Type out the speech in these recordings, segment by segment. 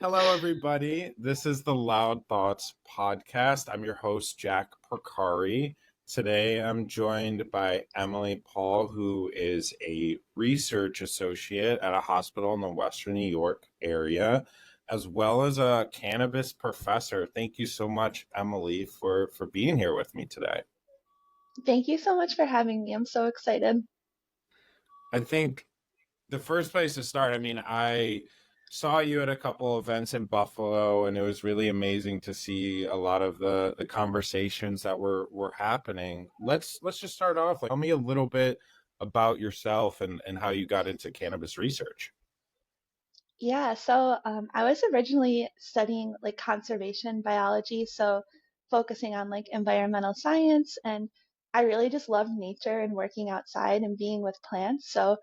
Hello, everybody. This is the Loud Thoughts podcast. I'm your host, Jack Porcari. Today, I'm joined by Emily Paul, who is a research associate at a hospital in the Western New York area, as well as a cannabis professor. Thank you so much, Emily, for being here with me today. Thank you so much for having me. I'm so excited. I think the first place to start, I saw you at a couple events in Buffalo, and it was really amazing to see a lot of the conversations that were happening. Let's just start off. Like, tell me a little bit about yourself and how you got into cannabis research. Yeah, so I was originally studying like conservation biology, so focusing on like environmental science, and I really just loved nature and working outside and being with plants. So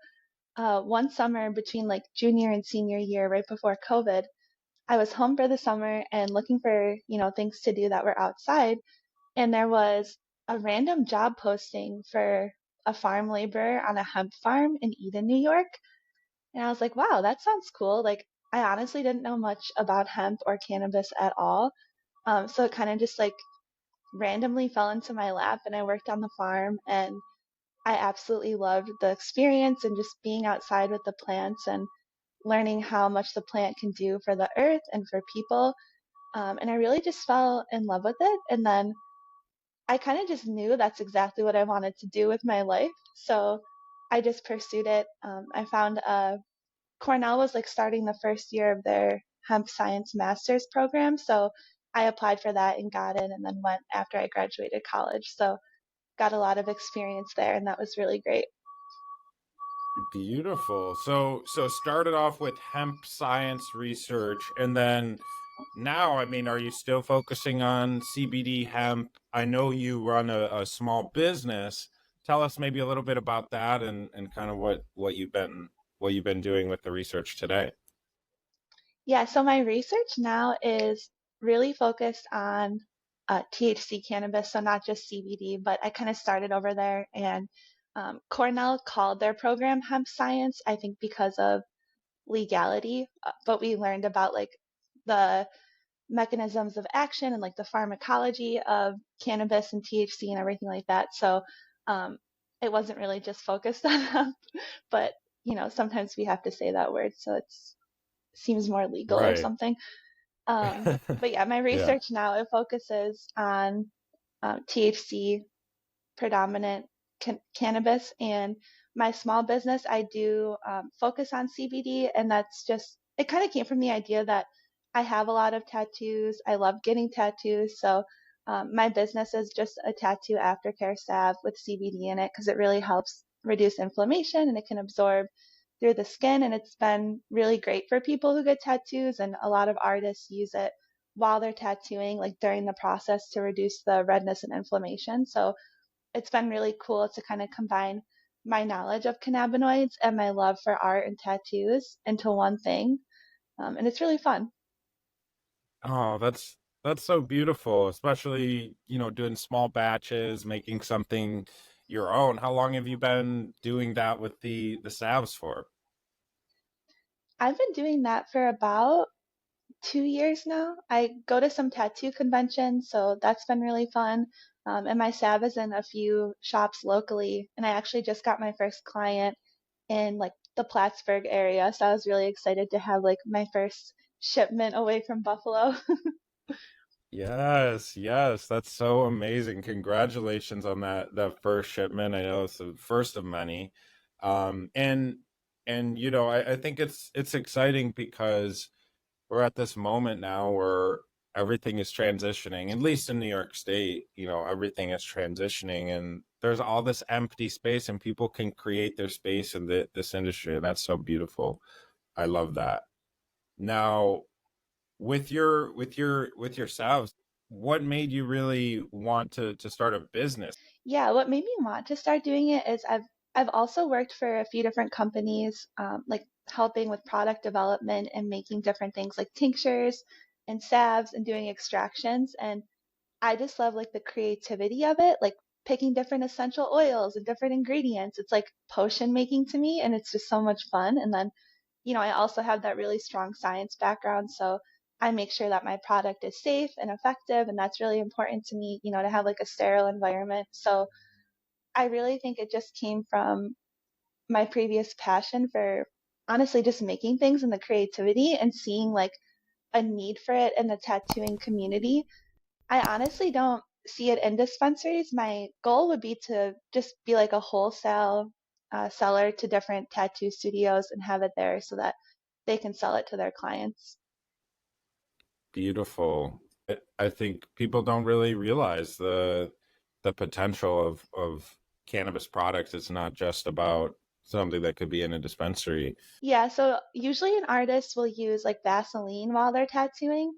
one summer between like junior and senior year, right before COVID, I was home for the summer and looking for, things to do that were outside, and there was a random job posting for a farm laborer on a hemp farm in Eden, New York. And I was like, wow, that sounds cool. Like, I honestly didn't know much about hemp or cannabis at all. So it kind of just like randomly fell into my lap, and I worked on the farm, and I absolutely loved the experience and just being outside with the plants and learning how much the plant can do for the earth and for people. And I really just fell in love with it. And then I kind of just knew that's exactly what I wanted to do with my life. So I just pursued it. I found Cornell was like starting the first year of their hemp science master's program. So I applied for that and got in, and then went after I graduated college. So got a lot of experience there, and that was really great. Beautiful. So started off with hemp science research, and then now, are you still focusing on CBD hemp? I know you run a small business. Tell us maybe a little bit about that and kind of what you've been doing with the research today. Yeah, so my research now is really focused on THC cannabis, so not just CBD, but I kind of started over there. And Cornell called their program hemp science, I think because of legality, but we learned about like the mechanisms of action and like the pharmacology of cannabis and THC and everything like that. So um, it wasn't really just focused on hemp, but sometimes we have to say that word, so it's seems more legal or Right. something. But yeah, my Yeah. research now it focuses on THC predominant cannabis, and my small business I do focus on CBD, and that's just it kind of came from the idea that I have a lot of tattoos. I love getting tattoos, so my business is just a tattoo aftercare salve with CBD in it because it really helps reduce inflammation and it can absorb through the skin, and it's been really great for people who get tattoos, and a lot of artists use it while they're tattooing, like during the process to reduce the redness and inflammation. So it's been really cool to kind of combine my knowledge of cannabinoids and my love for art and tattoos into one thing. And it's really fun. Oh, that's so beautiful, especially, doing small batches, making something your own. How long have you been doing that with the salves for? I've been doing that for about 2 years now. I go to some tattoo conventions, so that's been really fun. And my salve is in a few shops locally, and I actually just got my first client in like the Plattsburgh area, so I was really excited to have like my first shipment away from Buffalo. Yes, yes, that's so amazing. Congratulations on that first shipment. I know it's the first of many. And I think it's exciting because we're at this moment now where everything is transitioning, at least in New York State, everything is transitioning and there's all this empty space and people can create their space in this industry. And that's so beautiful. I love that. Now, with your salves, what made you really want to start a business? Yeah, what made me want to start doing it is I've also worked for a few different companies, like helping with product development and making different things like tinctures. and salves and doing extractions. And I just love like the creativity of it, like picking different essential oils and different ingredients. It's like potion making to me, and it's just so much fun. And then, I also have that really strong science background, so I make sure that my product is safe and effective, and that's really important to me, to have like a sterile environment. So I really think it just came from my previous passion for honestly just making things and the creativity and seeing like a need for it in the tattooing community. I honestly don't see it in dispensaries. My goal would be to just be like a wholesale seller to different tattoo studios and have it there so that they can sell it to their clients. Beautiful. I think people don't really realize the potential of cannabis products. It's not just about something that could be in a dispensary. Yeah, so usually an artist will use like Vaseline while they're tattooing,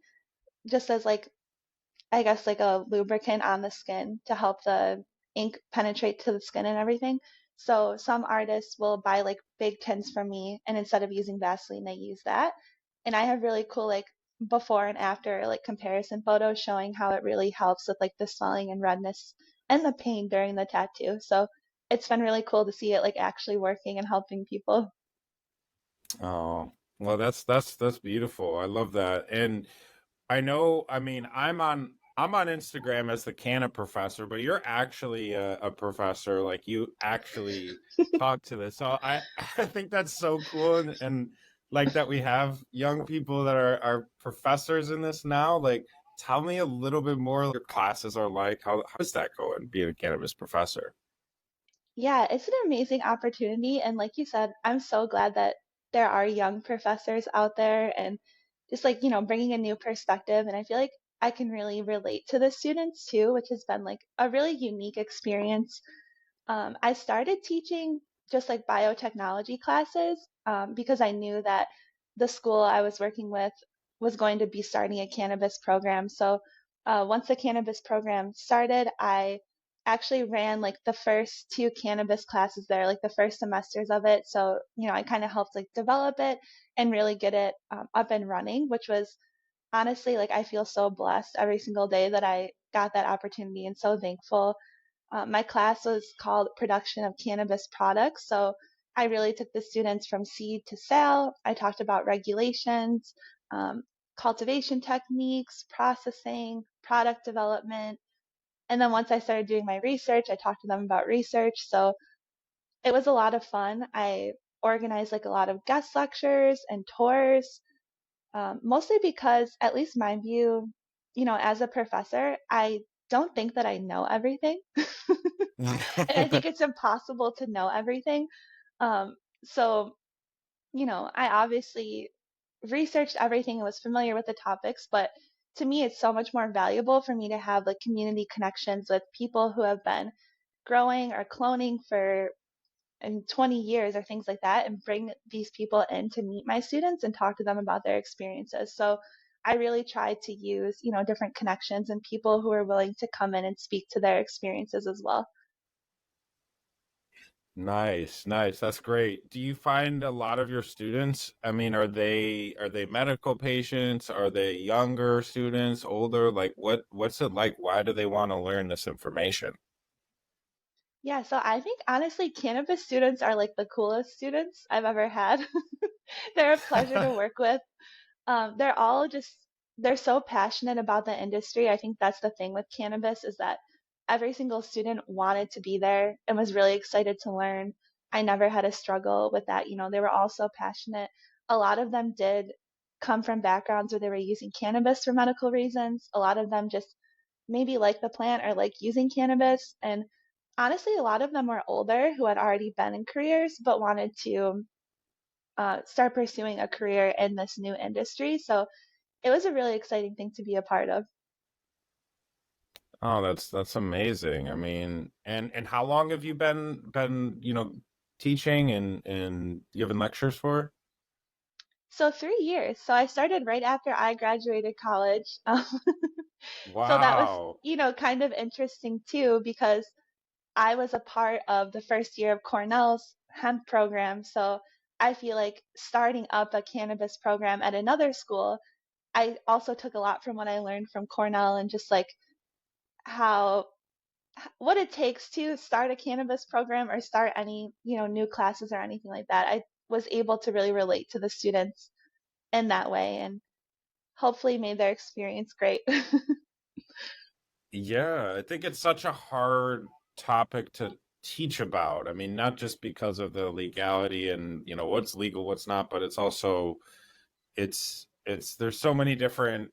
just as like I guess like a lubricant on the skin to help the ink penetrate to the skin and everything. So some artists will buy like big tins from me, and instead of using Vaseline, they use that. And I have really cool like before and after like comparison photos showing how it really helps with like the swelling and redness and the pain during the tattoo. So it's been really cool to see it like actually working and helping people. Oh, well, that's beautiful. I love that. And I know, I mean, I'm on Instagram as the Canna professor, but you're actually a professor. Like you actually talk to this. So I I think that's so cool, and like that we have young people that are professors in this now. Like, tell me a little bit more. What your classes are like. How does that go in being a cannabis professor? Yeah, it's an amazing opportunity. And like you said, I'm so glad that there are young professors out there and just like, bringing a new perspective. And I feel like I can really relate to the students too, which has been like a really unique experience. I started teaching just like biotechnology classes because I knew that the school I was working with was going to be starting a cannabis program. So once the cannabis program started, I actually ran like the first two cannabis classes there, like the first semesters of it. So, I kind of helped like develop it and really get it up and running, which was honestly like I feel so blessed every single day that I got that opportunity and so thankful. My class was called Production of Cannabis Products. So I really took the students from seed to sale. I talked about regulations, um, cultivation techniques, processing, product development. And then once I started doing my research, I talked to them about research. So it was a lot of fun. I organized like a lot of guest lectures and tours, mostly because, at least my view, as a professor, I don't think that I know everything. And I think it's impossible to know everything. Um, so, I obviously researched everything and was familiar with the topics, but to me, it's so much more valuable for me to have like community connections with people who have been growing or cloning for in 20 years or things like that and bring these people in to meet my students and talk to them about their experiences. So I really try to use, different connections and people who are willing to come in and speak to their experiences as well. Nice, nice. That's great. Do you find a lot of your students, I mean, are they medical patients? Are they younger students, older? Like what's it like? Why do they want to learn this information? Yeah, so I think honestly, cannabis students are like the coolest students I've ever had. They're a pleasure to work with. They're all just, they're so passionate about the industry. I think that's the thing with cannabis is that every single student wanted to be there and was really excited to learn. I never had a struggle with that. They were all so passionate. A lot of them did come from backgrounds where they were using cannabis for medical reasons. A lot of them just maybe like the plant or like using cannabis. And honestly, a lot of them were older who had already been in careers but wanted to start pursuing a career in this new industry. So it was a really exciting thing to be a part of. Oh, that's amazing. I mean, and how long have you been teaching and giving lectures for? So 3 years. So I started right after I graduated college. So that was, Wow. kind of interesting too, because I was a part of the first year of Cornell's hemp program. So I feel like starting up a cannabis program at another school, I also took a lot from what I learned from Cornell and just like how what it takes to start a cannabis program or start any, new classes or anything like that. I was able to really relate to the students in that way and hopefully made their experience great. Yeah, I think it's such a hard topic to teach about. I mean, not just because of the legality and, what's legal, what's not, but it's also it's there's so many different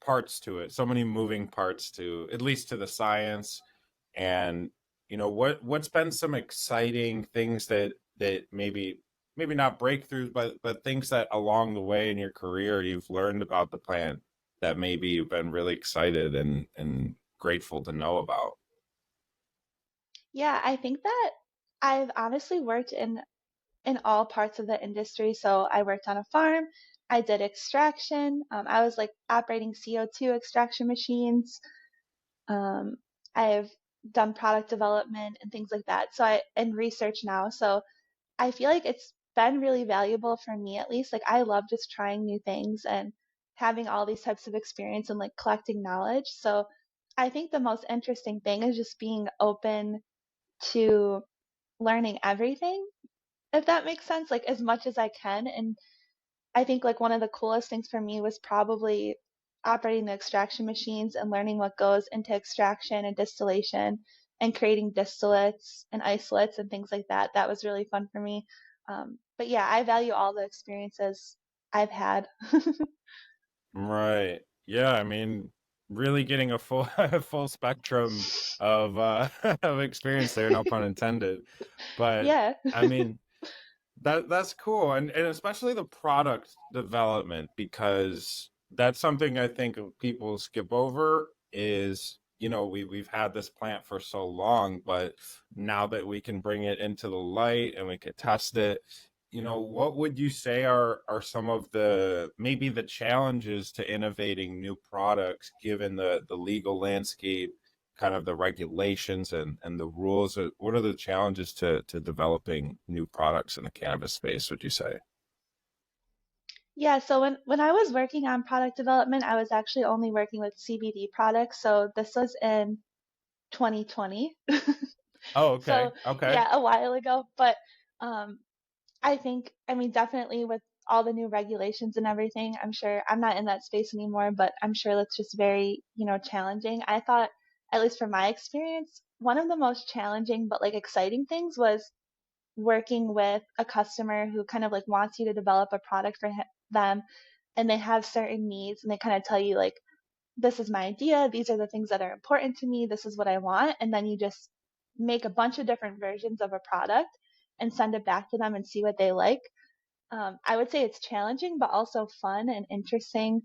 parts to it, so many moving parts to at least to the science. And what's been some exciting things that maybe not breakthroughs, but things that along the way in your career you've learned about the plant that maybe you've been really excited and grateful to know about. Yeah, I think that I've honestly worked in all parts of the industry. So I worked on a farm. I did extraction. I was like operating CO2 extraction machines. Um, I've done product development and things like that. So I and research now. So I feel like it's been really valuable for me at least. Like I love just trying new things and having all these types of experience and like collecting knowledge. So I think the most interesting thing is just being open to learning everything, if that makes sense, like as much as I can. And I think like one of the coolest things for me was probably operating the extraction machines and learning what goes into extraction and distillation and creating distillates and isolates and things like that. That was really fun for me. But yeah, I value all the experiences I've had. Right. Yeah, I mean, really getting a full a full spectrum of of experience there, no pun intended. But Yeah. I mean, that's cool, and especially the product development, because that's something I think people skip over is, we've had this plant for so long, but now that we can bring it into the light and we could test it, what would you say are some of the maybe the challenges to innovating new products given the legal landscape, kind of the regulations and the rules? What are the challenges to developing new products in the cannabis space, would you say? Yeah, so when I was working on product development, I was actually only working with CBD products. So this was in 2020. Oh, So okay. Okay. yeah, a while ago. But um, I think, I mean, definitely with all the new regulations and everything, I'm sure I'm not in that space anymore, but I'm sure that's just very, challenging. I thought, at least from my experience, one of the most challenging but like exciting things was working with a customer who kind of like wants you to develop a product for them and they have certain needs and they kind of tell you like this is my idea, these are the things that are important to me, this is what I want, and then you just make a bunch of different versions of a product and send it back to them and see what they like. I would say it's challenging but also fun and interesting,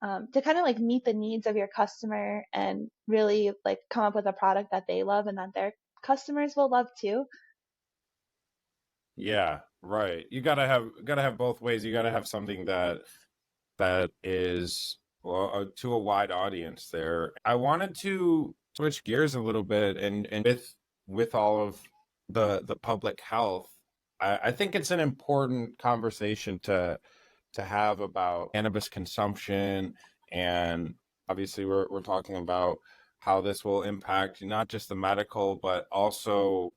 to kind of like meet the needs of your customer and really like come up with a product that they love and that their customers will love too. Yeah, right. You gotta have both ways. You gotta have something that is, well, to a wide audience there. I wanted to switch gears a little bit, and with all of the public health, I think it's an important conversation to have about cannabis consumption. And obviously we're talking about how this will impact not just the medical but also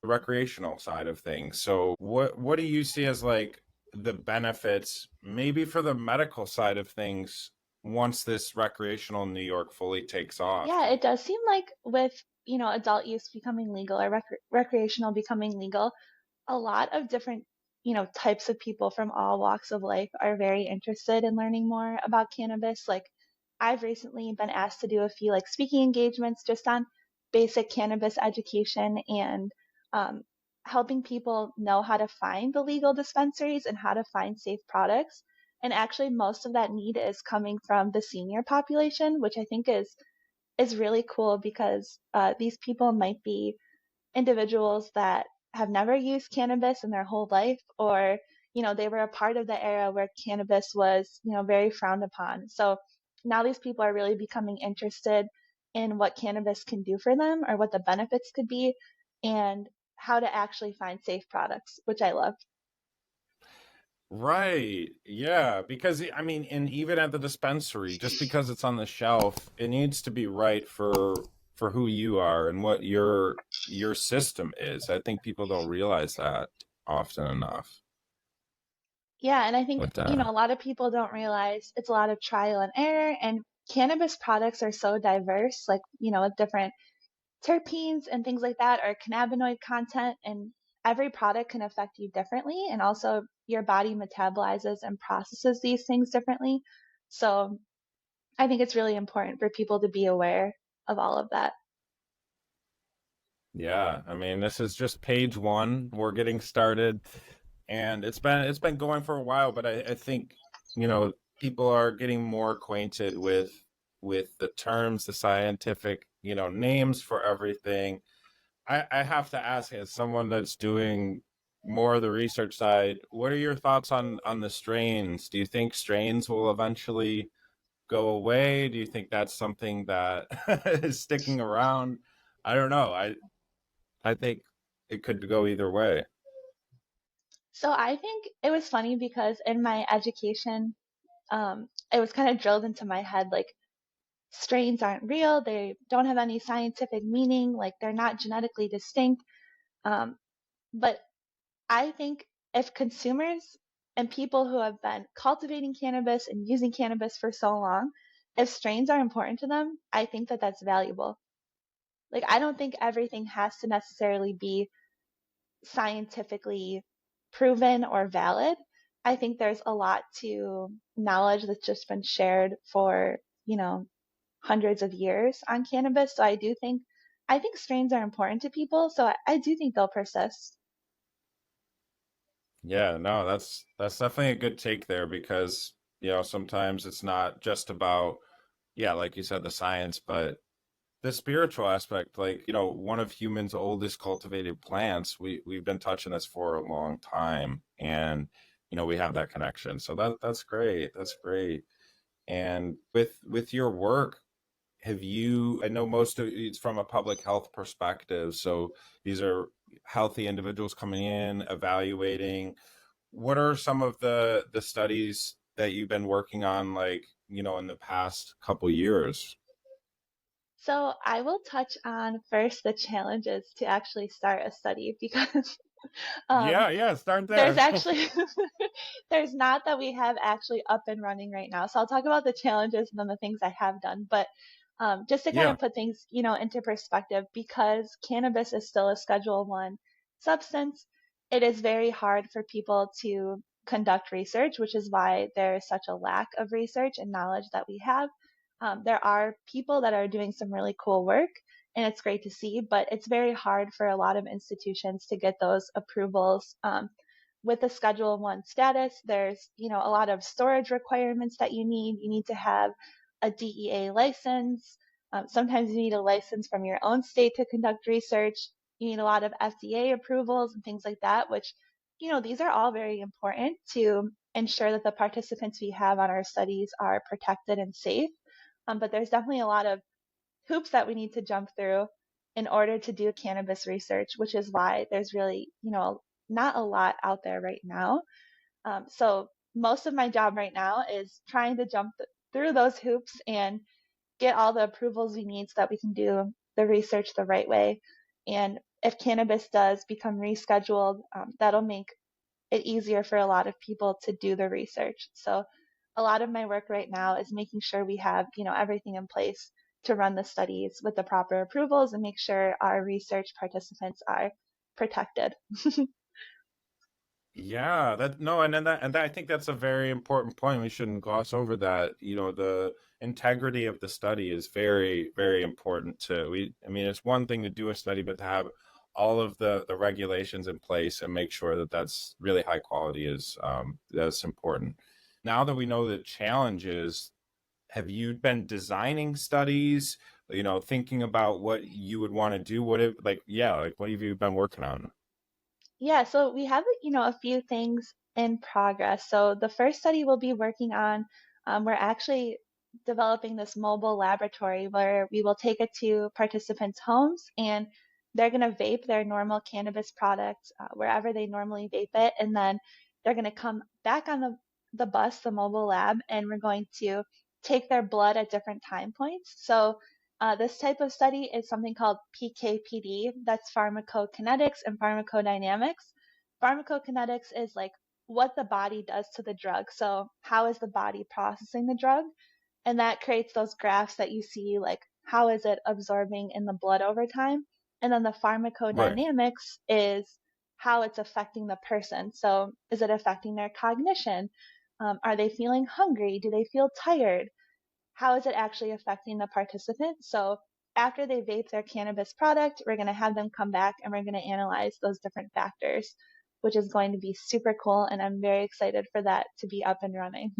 the recreational side of things. So what do you see as like the benefits maybe for the medical side of things once this recreational in New York fully takes off? Yeah, it does seem like with, adult use becoming legal or recreational becoming legal, a lot of different, types of people from all walks of life are very interested in learning more about cannabis. Like I've recently been asked to do a few like speaking engagements just on basic cannabis education and um, helping people know how to find the legal dispensaries and how to find safe products. And actually, most of that need is coming from the senior population, which I think is really cool because these people might be individuals that have never used cannabis in their whole life, or they were a part of the era where cannabis was very frowned upon. So now these people are really becoming interested in what cannabis can do for them or what the benefits could be and how to actually find safe products, which I love. Right. Yeah, because I mean, and even at the dispensary, just because it's on the shelf, it needs to be right for who you are and what your system is. I think people don't realize that often enough Yeah, and I think, with that. a lot of people don't realize it's a lot of trial and error, and cannabis products are so diverse, like, with different terpenes and things like that, or cannabinoid content, and every product can affect you differently, and also your body metabolizes and processes these things differently. So I think it's really important for people to be aware of all of that. Yeah, I mean, this is just page one. We're getting started, and it's been going for a while, but I think, people are getting more acquainted with the terms, the scientific, names for everything. I have to ask, as someone that's doing more of the research side, what are your thoughts on the strains? Do you think strains will eventually go away? Do you think that's something that is sticking around? I don't know. I think it could go either way. So I think it was funny because in my education, it was kind of drilled into my head like strains aren't real, they don't have any scientific meaning, like they're not genetically distinct. Um, but I think if consumers and people who have been cultivating cannabis and using cannabis for so long, if strains are important to them, I think that that's valuable. Like, I don't think everything has to necessarily be scientifically proven or valid. I think there's a lot to knowledge that's just been shared for, you know, hundreds of years on cannabis. So I think strains are important to people. So I do think they'll persist. Yeah, no, that's definitely a good take there because, sometimes it's not just about, yeah, like you said, the science, but the spiritual aspect. Like, one of humans' oldest cultivated plants, we've been touching this for a long time, and we have that connection. So that's great. That's great. And with your work, have you, I know most of it's from a public health perspective, so these are healthy individuals coming in evaluating. What are some of the studies that you've been working on, like, in the past couple years? So I will touch on first the challenges to actually start a study because um, Yeah, yeah, start there's there. actually there's not that we have actually up and running right now. So I'll talk about the challenges and then the things I have done. But just to kind Yeah. of put things, into perspective, because cannabis is still a Schedule One substance, it is very hard for people to conduct research, which is why there is such a lack of research and knowledge that we have. There are people that are doing some really cool work, and it's great to see, but it's very hard for a lot of institutions to get those approvals. With the Schedule One status, there's a lot of storage requirements that you need. You need to have a DEA license. Sometimes you need a license from your own state to conduct research. You need a lot of FDA approvals and things like that, which these are all very important to ensure that the participants we have on our studies are protected and safe. But there's definitely a lot of hoops that we need to jump through in order to do cannabis research, which is why there's really, not a lot out there right now. So most of my job right now is trying to jump through those hoops and get all the approvals we need so that we can do the research the right way. And if cannabis does become rescheduled, that'll make it easier for a lot of people to do the research. So a lot of my work right now is making sure we have, everything in place to run the studies with the proper approvals and make sure our research participants are protected. Yeah, that no, and I think that's a very important point. We shouldn't gloss over that. The integrity of the study is very, very important too. I mean, it's one thing to do a study, but to have all of the regulations in place and make sure that that's really high quality is that's important. Now that we know the challenges, have you been designing studies? Thinking about what you would want to do? What have you been working on? Yeah, so we have, a few things in progress. So the first study we'll be working on, we're actually developing this mobile laboratory where we will take it to participants' homes and they're going to vape their normal cannabis product wherever they normally vape it. And then they're going to come back on the bus, the mobile lab, and we're going to take their blood at different time points. So this type of study is something called PK/PD. That's pharmacokinetics and pharmacodynamics. Pharmacokinetics is like what the body does to the drug. So how is the body processing the drug? And that creates those graphs that you see, like how is it absorbing in the blood over time? And then the Right. pharmacodynamics is how it's affecting the person. So is it affecting their cognition? Are they feeling hungry? Do they feel tired? How is it actually affecting the participant? So after they vape their cannabis product, we're going to have them come back and we're going to analyze those different factors, which is going to be super cool. And I'm very excited for that to be up and running.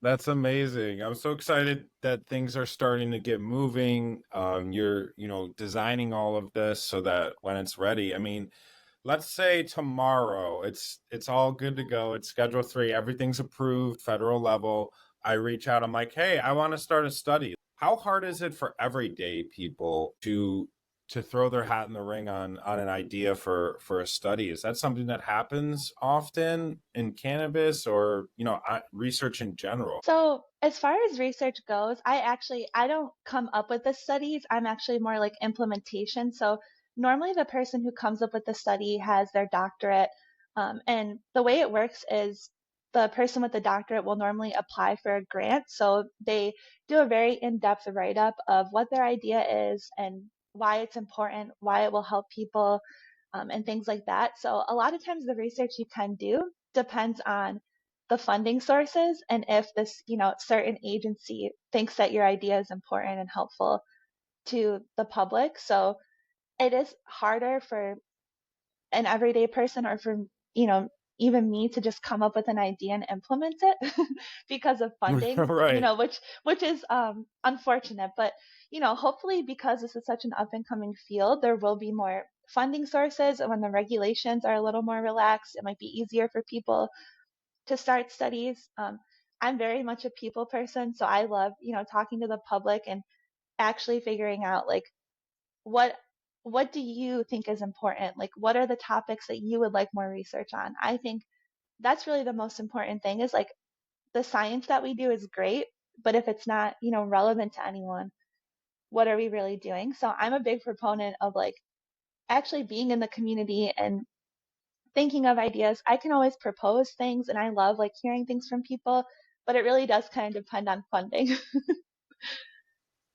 That's amazing. I'm so excited that things are starting to get moving. You're, designing all of this so that when it's ready, I mean, let's say tomorrow it's all good to go. It's Schedule 3, everything's approved, federal level. I reach out, I'm like, hey, I want to start a study. How hard is it for everyday people to throw their hat in the ring on an idea for a study? Is that something that happens often in cannabis or research in general? So as far as research goes, I don't come up with the studies. I'm actually more like implementation. So normally the person who comes up with the study has their doctorate. And the way it works is the person with the doctorate will normally apply for a grant. So they do a very in-depth write-up of what their idea is and why it's important, why it will help people, and things like that. So a lot of times the research you can do depends on the funding sources and if this, certain agency thinks that your idea is important and helpful to the public. So it is harder for an everyday person or for, you know, even me to just come up with an idea and implement it because of funding, Right. which is unfortunate. But, hopefully because this is such an up and coming field, there will be more funding sources, and when the regulations are a little more relaxed, it might be easier for people to start studies. I'm very much a people person, so I love, talking to the public and actually figuring out like what what do you think is important? Like what are the topics that you would like more research on? I think that's really the most important thing is like the science that we do is great, but if it's not, relevant to anyone, what are we really doing? So I'm a big proponent of like actually being in the community and thinking of ideas. I can always propose things and I love like hearing things from people, but it really does kind of depend on funding.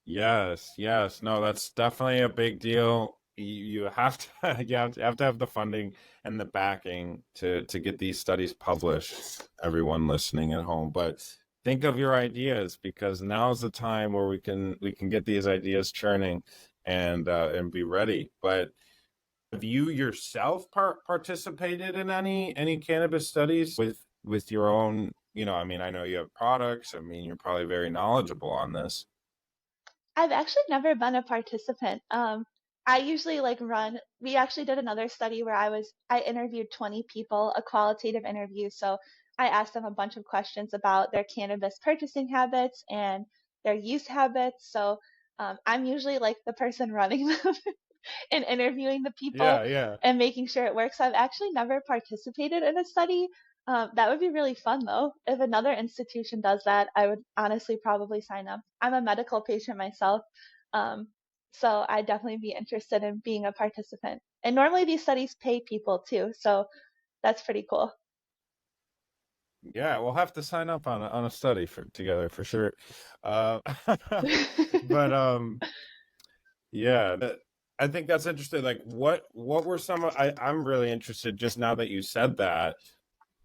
Yes, yes. No, that's definitely a big deal. You have to you have to have the funding and the backing to get these studies published, everyone listening at home. But think of your ideas because now's the time where we can get these ideas churning and be ready. But have you yourself participated in any cannabis studies with your own, I mean, I know you have products. I mean, you're probably very knowledgeable on this. I've actually never been a participant. I usually like we actually did another study where I interviewed 20 people, a qualitative interview. So I asked them a bunch of questions about their cannabis purchasing habits and their use habits. So I'm usually like the person running them and interviewing the people Yeah, yeah. and making sure it works. I've actually never participated in a study. That would be really fun though. If another institution does that, I would honestly probably sign up. I'm a medical patient myself, um, so I'd definitely be interested in being a participant. And normally these studies pay people too, so that's pretty cool. Yeah, we'll have to sign up on a study for together for sure. Uh, but yeah, I think that's interesting. Like, what were some of, I'm really interested just now that you said that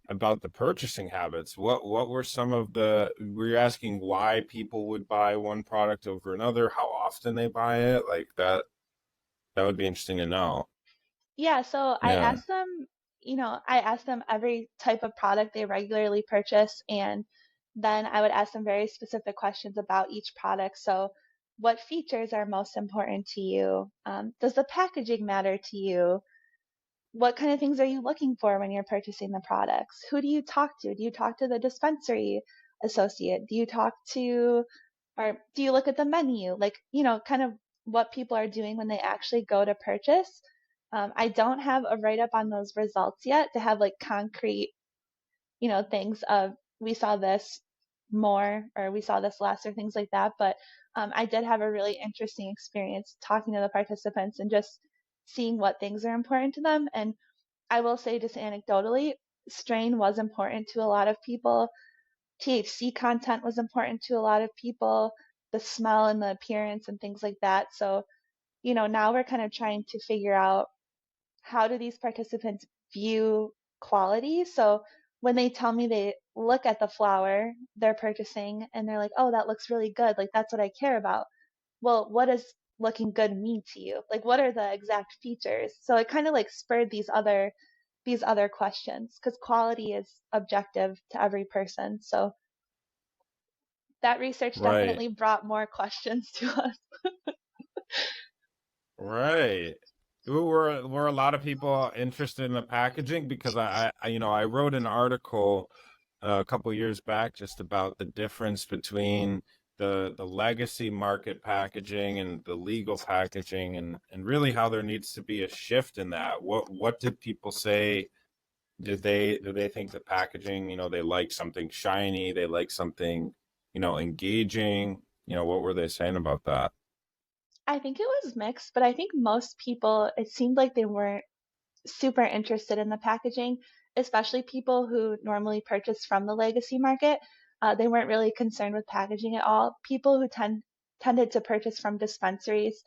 about the purchasing habits. What were some of the? Were you asking why people would buy one product over another? How often they buy it? Like that. That would be interesting to know. Yeah, so Yeah. I asked them every type of product they regularly purchase, and then I would ask them very specific questions about each product. So, what features are most important to you? Does the packaging matter to you? What kind of things are you looking for when you're purchasing the products? Who do you talk to? Do you talk to the dispensary associate? Do you talk to, or do you look at the menu? Like, kind of what people are doing when they actually go to purchase. I don't have a write up on those results yet to have like concrete things of we saw this more or we saw this less or things like that. But I did have a really interesting experience talking to the participants and just seeing what things are important to them. And I will say, just anecdotally, strain was important to a lot of people. THC content was important to a lot of people, the smell and the appearance and things like that. So, now we're kind of trying to figure out how do these participants view quality. So when they tell me they look at the flower they're purchasing and they're like, oh, that looks really good. Like, that's what I care about. Well, what does looking good mean to you? Like, what are the exact features? So it kind of like spurred these other questions because quality is objective to every person. So that research Right. definitely brought more questions to us. Right. Were a lot of people interested in the packaging? Because I wrote an article a couple years back just about the difference between the legacy market packaging and the legal packaging, and really how there needs to be a shift in that. What did people say? Do they think the packaging, they like something shiny, they like something, engaging? What were they saying about that? I think it was mixed, but I think most people, it seemed like they weren't super interested in the packaging, especially people who normally purchase from the legacy market. They weren't really concerned with packaging at all. People who tended to purchase from dispensaries,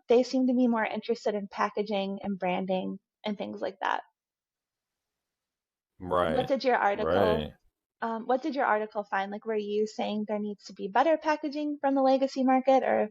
they seem to be more interested in packaging and branding and things like that. What Right. did your article Right. what did your article find? Like, were you saying there needs to be better packaging from the legacy market or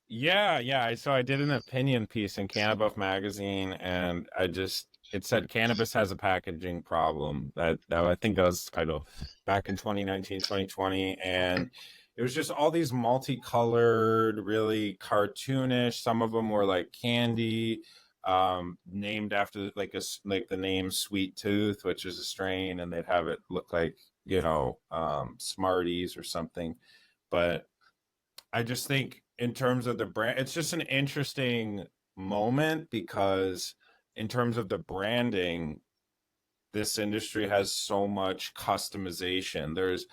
Yeah, yeah. So I did an opinion piece in Cannabis magazine, and it said cannabis has a packaging problem. That I think that was the title back in 2019, 2020, and it was just all these multicolored, really cartoonish. Some of them were like candy, named after like the name Sweet Tooth, which is a strain, and they'd have it look like Smarties or something. But I just think in terms of the brand, it's just an interesting moment because in terms of the branding, this industry has so much customization. There's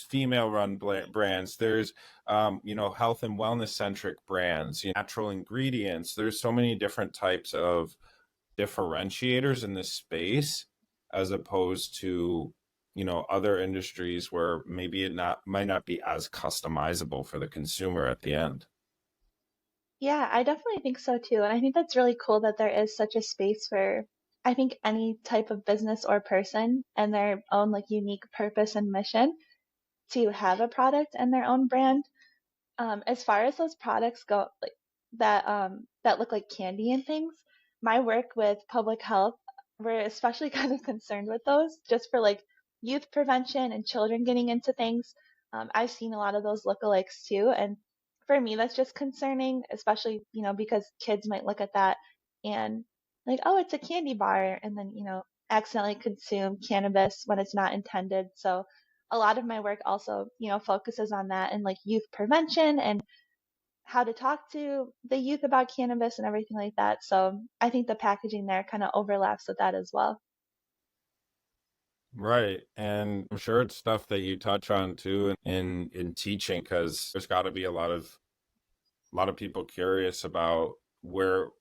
female run brands, there's health and wellness centric brands, natural ingredients. There's so many different types of differentiators in this space as opposed to other industries where maybe it not might not be as customizable for the consumer at the end. Yeah, I definitely think so too. And I think that's really cool that there is such a space for, I think, any type of business or person and their own like unique purpose and mission to have a product and their own brand. As far as those products go, like that look like candy and things, my work with public health, we're especially kind of concerned with those just for like youth prevention and children getting into things. I've seen a lot of those lookalikes too, and for me, that's just concerning, especially because kids might look at that and like, oh, it's a candy bar, and then accidentally consume cannabis when it's not intended. So a lot of my work also, focuses on that and like youth prevention and how to talk to the youth about cannabis and everything like that. So I think the packaging there kind of overlaps with that as well. Right. And I'm sure it's stuff that you touch on too in teaching, because there's got to be a lot of people curious about where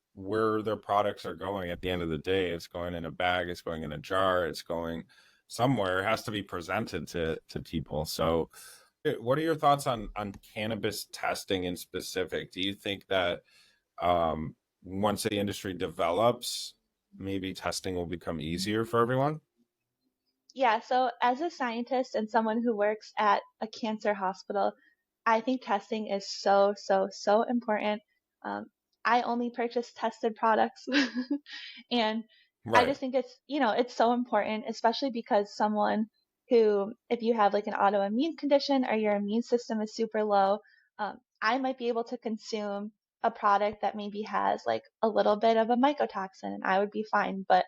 their products are going at the end of the day. It's going in a bag, it's going in a jar, it's going somewhere. It has to be presented to people. So what are your thoughts on cannabis testing in specific? Do you think that once the industry develops, maybe testing will become easier for everyone? Yeah, so as a scientist and someone who works at a cancer hospital, I think testing is so, so, so important. Um, I only purchase tested products. And I Right. just think it's so important, especially because someone who, if you have like an autoimmune condition or your immune system is super low, I might be able to consume a product that maybe has like a little bit of a mycotoxin and I would be fine. But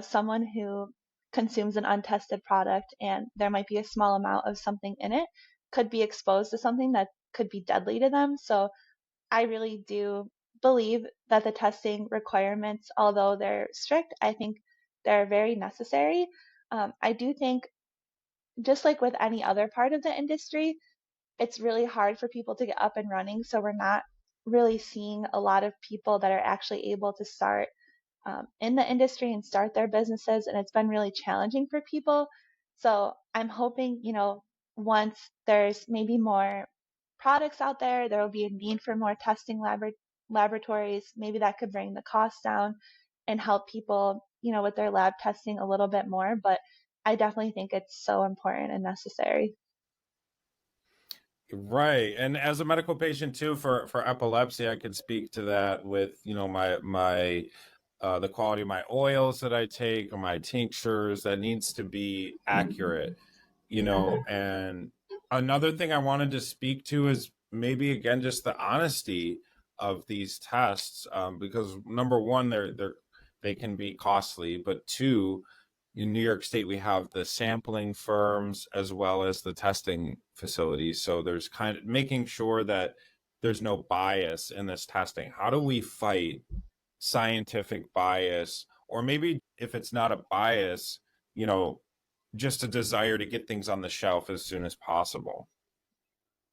someone who consumes an untested product and there might be a small amount of something in it could be exposed to something that could be deadly to them. So I really do believe that the testing requirements, although they're strict, I think they're very necessary. I do think, just like with any other part of the industry, it's really hard for people to get up and running. So we're not really seeing a lot of people that are actually able to start in the industry and start their businesses. And it's been really challenging for people. So I'm hoping, once there's maybe more products out there, there will be a need for more testing laboratories. Maybe that could bring the cost down and help people, with their lab testing a little bit more. But I definitely think it's so important and necessary. Right. And as a medical patient too, for epilepsy, I can speak to that with, my the quality of my oils that I take or my tinctures that needs to be accurate, and another thing I wanted to speak to is maybe again just the honesty of these tests, because number one, they can be costly, but two, in New York State, we have the sampling firms as well as the testing facilities. So there's kind of making sure that there's no bias in this testing. How do we fight scientific bias? Or maybe if it's not a bias, you know, just a desire to get things on the shelf as soon as possible.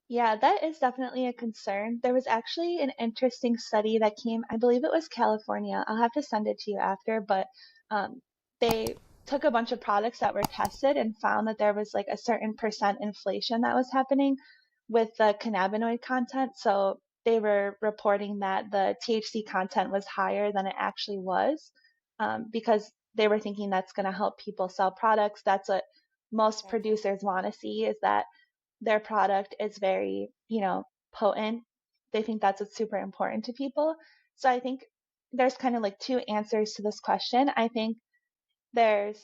Yeah, that is definitely a concern. There was actually an interesting study that came, I believe it was California. I'll have to send it to you after, but um, they took a bunch of products that were tested and found that there was like a certain percent inflation that was happening with the cannabinoid content. So they were reporting that the THC content was higher than it actually was, because they were thinking that's going to help people sell products. That's what most producers want to see, is that their product is very, potent. They think that's what's super important to people. So I think there's kind of like two answers to this question. I think there's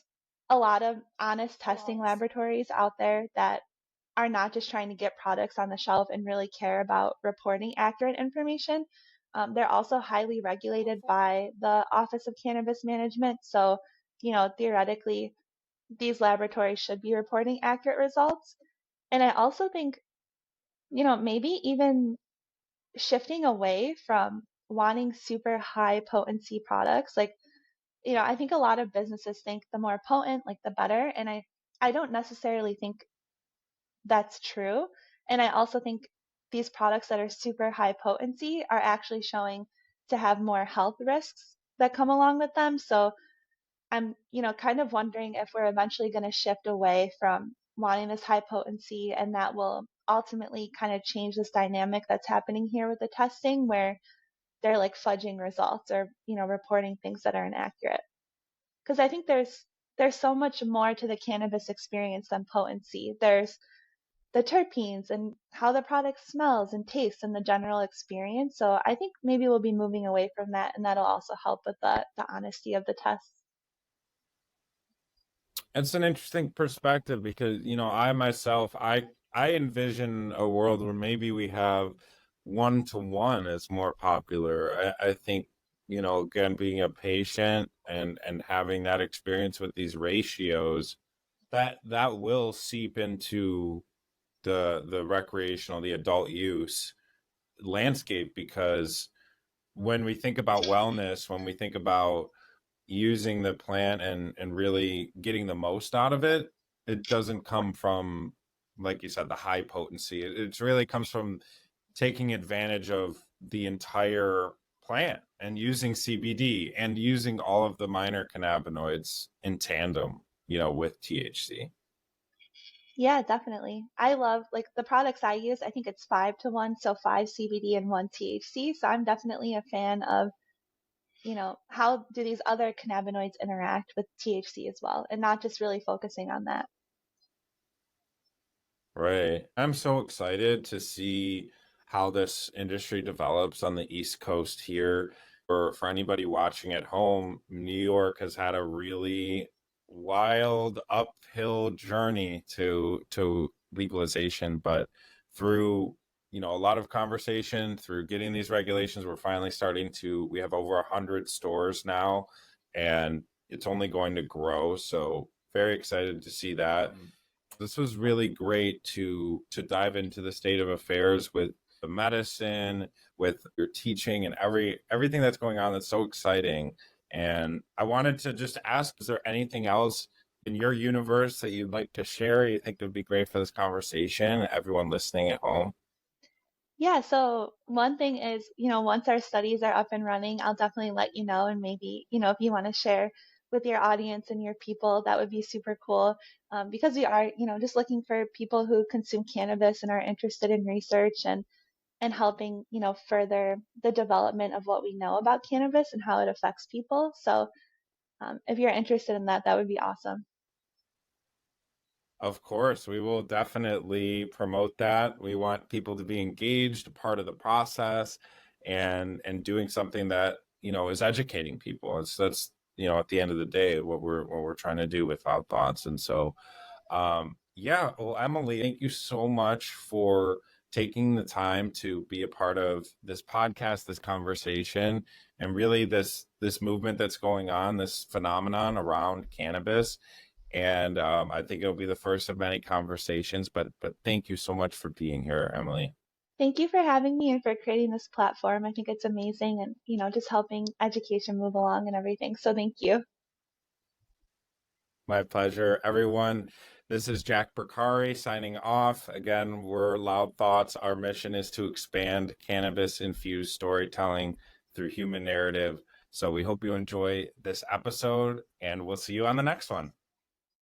a lot of honest testing laboratories out there that are not just trying to get products on the shelf and really care about reporting accurate information. They're also highly regulated by the Office of Cannabis Management. So, theoretically, these laboratories should be reporting accurate results. And I also think, maybe even shifting away from wanting super high potency products. Like, I think a lot of businesses think the more potent, like the better. And I don't necessarily think that's true. And I also think these products that are super high potency are actually showing to have more health risks that come along with them. So I'm, kind of wondering if we're eventually going to shift away from wanting this high potency, and that will ultimately kind of change this dynamic that's happening here with the testing, where they're like fudging results or, reporting things that are inaccurate. Because I think there's so much more to the cannabis experience than potency. There's the terpenes and how the product smells and tastes and the general experience. So I think maybe we'll be moving away from that, and that'll also help with the honesty of the tests. It's an interesting perspective because, I myself, I envision a world where maybe we have one to one is more popular. I think, again, being a patient and having that experience with these ratios, that will seep into the recreational, the adult use landscape, because when we think about wellness, when we think about using the plant and really getting the most out of it, it doesn't come from, like you said, the high potency. It really comes from taking advantage of the entire plant and using CBD and using all of the minor cannabinoids in tandem, with THC. Yeah, definitely. I love like the products I use. I think it's 5 to 1, so five CBD and one THC. So I'm definitely a fan of, how do these other cannabinoids interact with THC as well, and not just really focusing on that. Right. I'm so excited to see how this industry develops on the East Coast here. For anybody watching at home, New York has had a really wild uphill journey to legalization, but through, a lot of conversation, through getting these regulations, we're finally starting to, we have over 100 stores now, and it's only going to grow. So very excited to see that. This was really great to dive into the state of affairs with the medicine, with your teaching and everything that's going on. That's so exciting. And I wanted to just ask, is there anything else in your universe that you'd like to share, you think would be great for this conversation, everyone listening at home? Yeah, so one thing is, once our studies are up and running, I'll definitely let you know. And maybe, if you want to share with your audience and your people, that would be super cool. Because we are, just looking for people who consume cannabis and are interested in research and helping, further the development of what we know about cannabis and how it affects people. So if you're interested in that, that would be awesome. Of course, we will definitely promote that. We want people to be engaged, a part of the process, and doing something that, is educating people. That's, at the end of the day, what we're trying to do with Loud Thoughts. And so, yeah, well, Emily, thank you so much for taking the time to be a part of this podcast, this conversation, and really this movement that's going on, this phenomenon around cannabis. And I think it'll be the first of many conversations. But thank you so much for being here, Emily. Thank you for having me and for creating this platform. I think it's amazing and, just helping education move along and everything. So thank you. My pleasure, everyone. This is Jack Porcari signing off. Again, we're Loud Thoughts. Our mission is to expand cannabis-infused storytelling through human narrative. So we hope you enjoy this episode, and we'll see you on the next one.